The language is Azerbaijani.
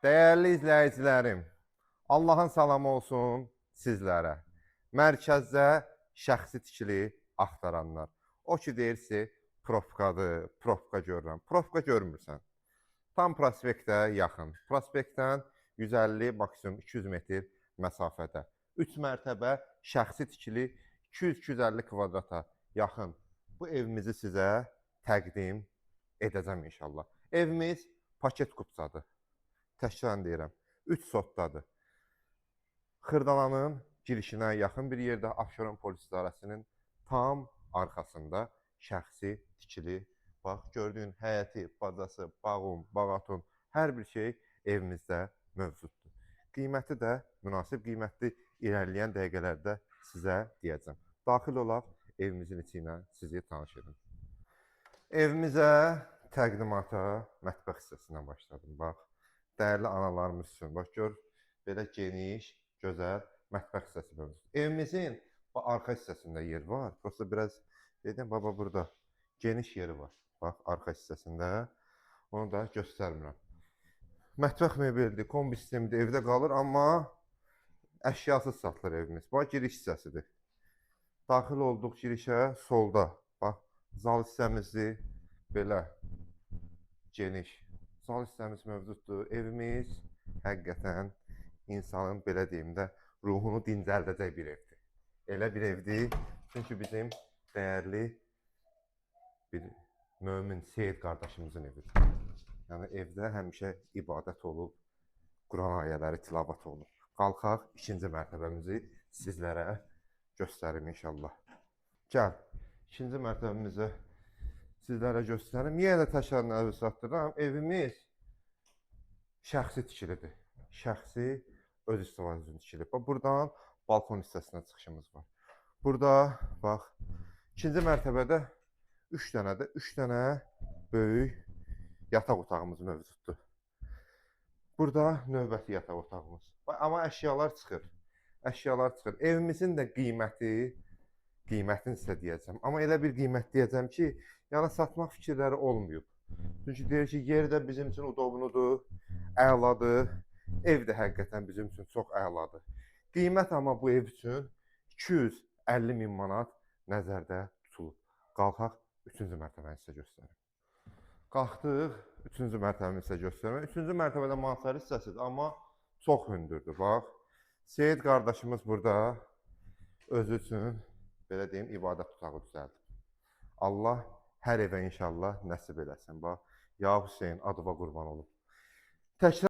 Değerli izləyicilərim, Allahın salamı olsun sizlərə. Mərkəzdə şəxsi tikili axtaranlar. O ki deyirsi, profkadır, profka görürəm. Profka görmürsən. Tam prospektə yaxın. Prospektdən 150, maksimum 200 metr məsafədə. 3 mərtəbə şəxsi tikili 200-250 kvadrata yaxın bu evimizi sizə təqdim edəcəm inşallah. Evimiz paket kupçadır. Təkrar deyirəm, 3 sotdadır. Xırdalanın girişinə yaxın bir yerdə Abşeron polis idarəsinin tam arxasında şəxsi tikili, bax gördüyün həyəti, bacası, bağım, bağatun, hər bir şey evimizdə mövcuddur. Qiyməti də münasib qiymətli irəliləyən dəqiqələrdə sizə deyəcəm. Daxil olaq, evimizin içi ilə sizi tanış edim. Evimizə təqdimata mətbəx hissəsindən başladım. Bax, dəyərli analarımız üçün. Bax, gör, belə geniş, gözəl mətbəx hissəsi mövcud. Evimizin arxa hissəsində yer var. Prosta biraz, dedim, baba, burada geniş yeri var. Bax, arxa hissəsində. Onu da göstərmirəm. Mətbəx mebeldir, kombi sistemidir, evdə qalır, amma əşyasız satılır evimiz. Bax, giriş hissəsidir. Daxil olduq girişə, solda. Bax, zal hissəmizdir. Belə geniş zal hissəmiz mövcuddur. Evimiz həqiqətən insanın, belə deyim də, ruhunu dincəldəcək bir evdir. Elə bir evdir, çünki bizim dəyərli bir mömin Seyid qardaşımızın evidir. Yəni evdə həmişə ibadət olub, Quran ayələri tilavat olunub. Qalxaq, ikinci mərtəbəmizi sizlərə göstərim inşallah. Gəl, ikinci mərtəbəmizi sizlərə göstərim. Yenə də təkrar nəzər çatdırıram. Evimiz şəxsi tikilidir. Şəxsi öz istifadəsi üçün tikilib. Buradan balkon hissəsinə çıxışımız var. Burada bax, ikinci mərtəbədə 3 dənə böyük yataq otağımız mövcuddur. Burada növbəti yataq otağımız. Amma əşyalar çıxır. Əşyalar çıxır. Evimizin də qiymətini sizə deyəcəm. Amma elə bir qiymət deyəcəm ki, yəni satmaq fikirləri olmayıb. Çünki deyir ki, yer də bizim üçün udobludur, əladır. Ev də həqiqətən bizim üçün çox əladır. Qiymət amma bu ev üçün 250 min manat nəzərdə tutulub. Qalxaq, 3-cü mərtəbəni sizə göstərim. Qalxdıq, 3-cü mərtəbəni sizə göstərəm. 3-cü mərtəbədə mansard hissəsidir, amma çox hündürdür. Bax, Seyid qardaşımız burada özü üçün, belə deyim, ibadət otağı düzəldib. Allah hər evə inşallah nəsib eləsin. Bax, ya Hüseyin, adıva qurban olub. Təkrar